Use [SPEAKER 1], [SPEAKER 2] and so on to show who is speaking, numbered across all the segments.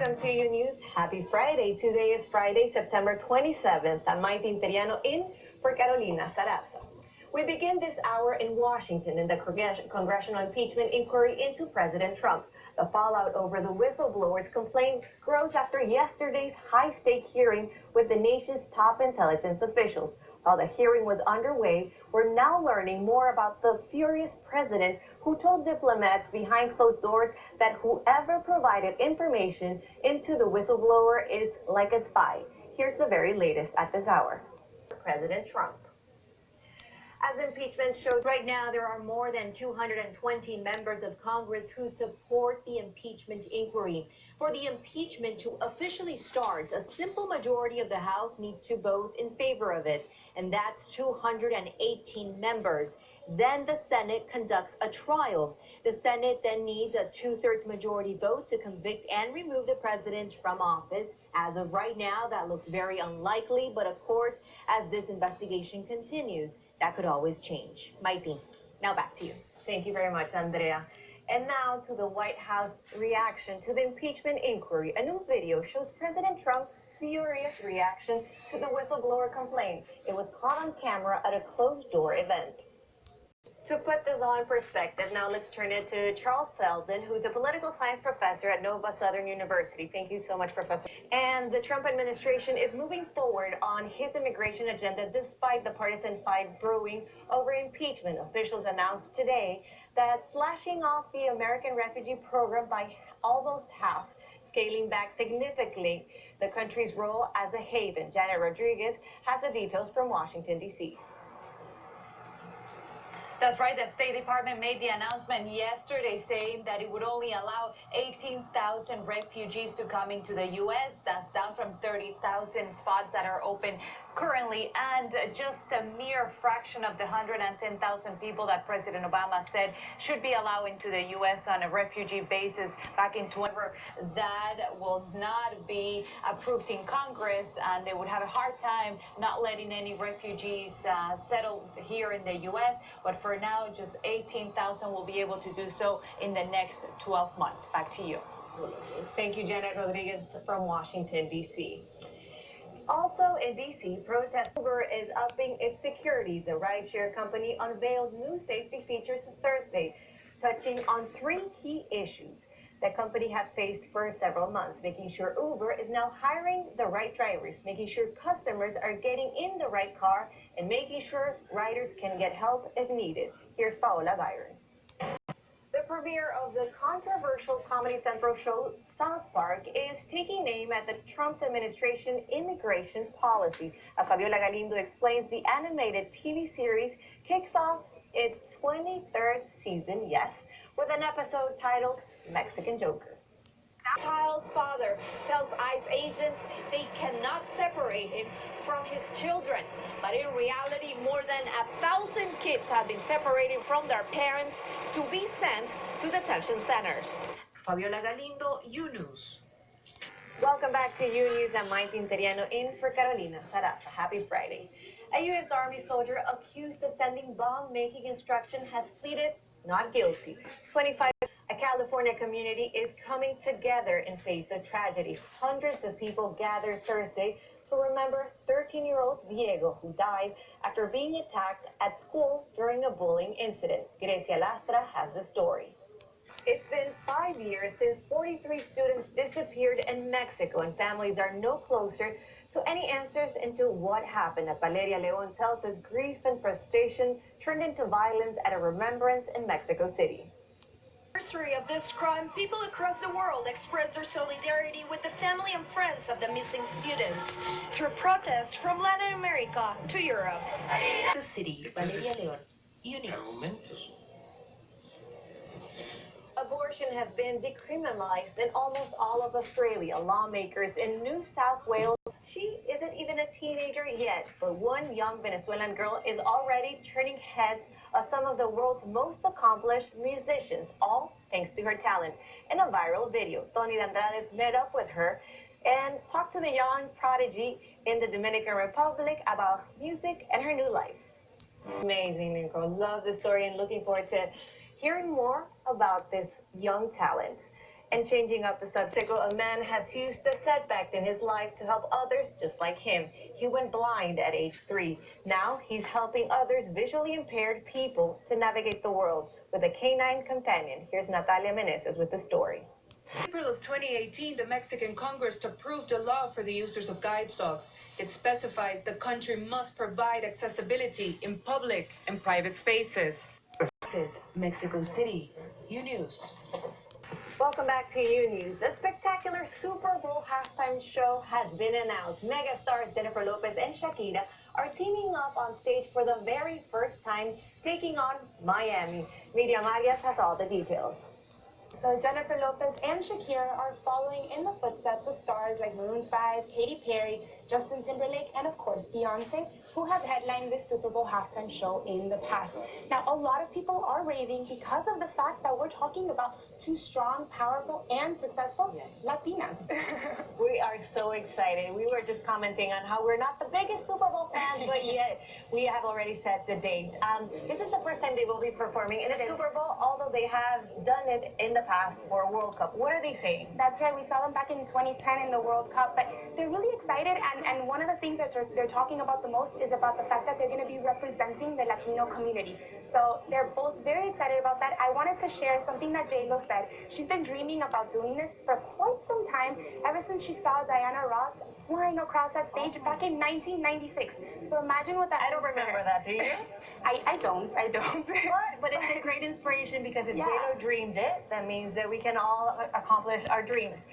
[SPEAKER 1] Welcome to Unews. Happy Friday. Today is Friday, September 27th. I'm Maity Interiano in for Carolina Sarasa. We begin this hour in Washington in the congressional impeachment inquiry into President Trump. The fallout over the whistleblower's complaint grows after yesterday's high-stake hearing with the nation's top intelligence officials. While the hearing was underway, we're now learning more about the furious president who told diplomats behind closed doors that whoever provided information into the whistleblower is like a spy. Here's the very latest at this hour. President Trump. As impeachment showed right now, there are more than 220 members of Congress who support the impeachment inquiry. For the impeachment to officially start, a simple majority of the House needs to vote in favor of it, and that's 218 members. Then the Senate conducts a trial. The Senate then needs a 2/3 majority vote to convict and remove the president from office. As of right now, that looks very unlikely, but of course, as this investigation continues, that could always change. Maity, now back to you. Thank you very much, Andrea. And now to the White House reaction to the impeachment inquiry. A new video shows President Trump's furious reaction to the whistleblower complaint. It was caught on camera at a closed-door event. To put this all in perspective, now let's turn it to Charles Selden, who's a political science professor at Nova Southern University. Thank you so much, Professor. And the Trump administration is moving forward on his immigration agenda despite the partisan fight brewing over impeachment. Officials announced today that slashing off the American refugee program by almost half, scaling back significantly the country's role as a haven. Janet Rodriguez has the details from Washington, D.C.
[SPEAKER 2] That's right. The State Department made the announcement yesterday saying that it would only allow 18,000 refugees to come into the U.S. That's down from 30,000 spots that are open currently, and just a mere fraction of the 110,000 people that President Obama said should be allowed into the U.S. on a refugee basis back in 2020. That will not be approved in Congress, and they would have a hard time not letting any refugees settle here in the U.S. But for now, just 18,000 will be able to do so in the next 12 months. Back to you.
[SPEAKER 1] Thank you, Janet Rodriguez from Washington, D.C. Also in D.C., protest Uber is upping its security. The rideshare company unveiled new safety features Thursday, touching on 3 key issues the company has faced for several months, making sure Uber is now hiring the right drivers, making sure customers are getting in the right car, and making sure riders can get help if needed. Here's Paola Byron. The premiere of the controversial Comedy Central show South Park is taking aim at the Trump's administration immigration policy. As Fabiola Galindo explains, the animated TV series kicks off its 23rd season, yes, with an episode titled Mexican Joker.
[SPEAKER 3] Kyle's father tells ICE agents they cannot separate him from his children. But in reality, more than 1,000 kids have been separated from their parents to be sent to detention centers.
[SPEAKER 2] Fabiola Galindo, Unews.
[SPEAKER 1] Welcome back to Unews. I'm Maity Interiano in for Carolina Sarasa. Happy Friday. A U.S. Army soldier accused of sending bomb-making instruction has pleaded not guilty. A California community is coming together in face of tragedy. Hundreds of people gathered Thursday to remember 13-year-old Diego, who died after being attacked at school during a bullying incident. Grecia Lastra has the story. It's been 5 years since 43 students disappeared in Mexico, and families are no closer to any answers into what happened. As Valeria Leon tells us, grief and frustration turned into violence at a remembrance in Mexico City.
[SPEAKER 4] Anniversary of this crime, people across the world express their solidarity with the family and friends of the missing students through protests from Latin America to Europe.
[SPEAKER 1] The city, Valeria Leon, Unews. Abortion has been decriminalized in almost all of Australia. Lawmakers in New South Wales, she isn't even a teenager yet, but one young Venezuelan girl is already turning heads of some of the world's most accomplished musicians, all thanks to her talent. In a viral video, Tony Andrade met up with her and talked to the young prodigy in the Dominican Republic about music and her new life. Amazing, Nicole. Love the story and looking forward to hearing more about this young talent. And changing up the subject, a man has used a setback in his life to help others just like him. He went blind at age 3. Now he's helping others visually impaired people to navigate the world with a canine companion. Here's Natalia Meneses with the story.
[SPEAKER 5] April of 2018, the Mexican Congress approved a law for the users of guide dogs. It specifies the country must provide accessibility in public and private spaces. This is Mexico City, Unews.
[SPEAKER 1] Welcome back to Unews. A spectacular Super Bowl halftime show has been announced. Mega stars Jennifer Lopez and Shakira are teaming up on stage for the very first time, taking on Miami. Media Marias has all the details.
[SPEAKER 6] So Jennifer Lopez and Shakira are following in the footsteps of stars like Maroon 5, Katy Perry, Justin Timberlake, and of course Beyonce, who have headlined this Super Bowl halftime show in the past. Now, a lot of people are raving because of the fact that we're talking about two strong, powerful, and successful Latinas.
[SPEAKER 1] We are so excited. We were just commenting on how we're not the biggest Super Bowl fans, but yet we have already set the date. This is the first time they will be performing in a Super Bowl, although they have done it in the past for World Cup. What are they saying?
[SPEAKER 6] That's right. We saw them back in 2010 in the World Cup, but they're really excited, and one of the things that they're talking about the most is about the fact that they're going to be representing the Latino community. So they're both very excited about that. I wanted to share something that J-Lo said. She's been dreaming about doing this for quite some time, ever since she saw Diana Ross flying across that stage back in 1996. So imagine what that
[SPEAKER 1] I don't remember that, do you?
[SPEAKER 6] I don't.
[SPEAKER 1] But it's a great inspiration because if J-Lo dreamed it, that means that we can all accomplish our dreams.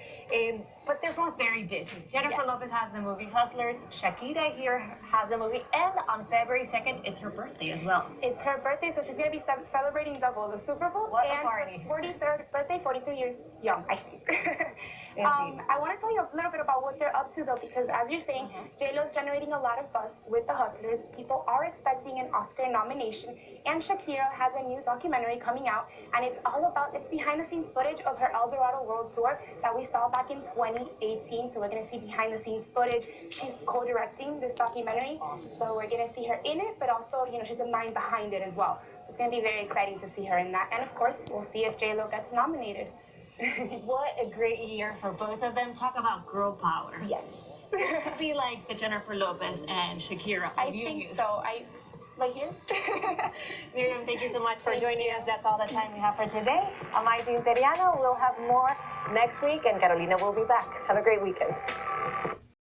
[SPEAKER 1] But they're both very busy. Jennifer Lopez has the movie Hustlers. Shakira here has the movie. And on February 2nd, it's her birthday as well.
[SPEAKER 6] It's her birthday, so she's going to be celebrating double, the Super Bowl
[SPEAKER 1] and party.
[SPEAKER 6] 43rd birthday, 43 years young, I think. I want to tell you a little bit about what they're up to, though, because as you're saying, J-Lo's generating a lot of buzz with the Hustlers. People are expecting an Oscar nomination, and Shakira has a new documentary coming out, and it's behind-the-scenes footage of her El Dorado World Tour that we saw back in 2018, so we're going to see behind-the-scenes footage. She's co-directing this documentary, so we're going to see her in it, but also, she's the mind behind it as well. So it's going to be very exciting to see her in that, and of course, we'll see if J-Lo gets nominated.
[SPEAKER 1] What a great year for both of them. Talk about girl power.
[SPEAKER 6] Yes.
[SPEAKER 1] Be like the Jennifer Lopez and Shakira.
[SPEAKER 6] I think so. Right here.
[SPEAKER 1] Miriam, thank you so much for joining us. That's all the time we have for today. I'm Maity Interiano. We'll have more next week, and Carolina will be back. Have a great weekend.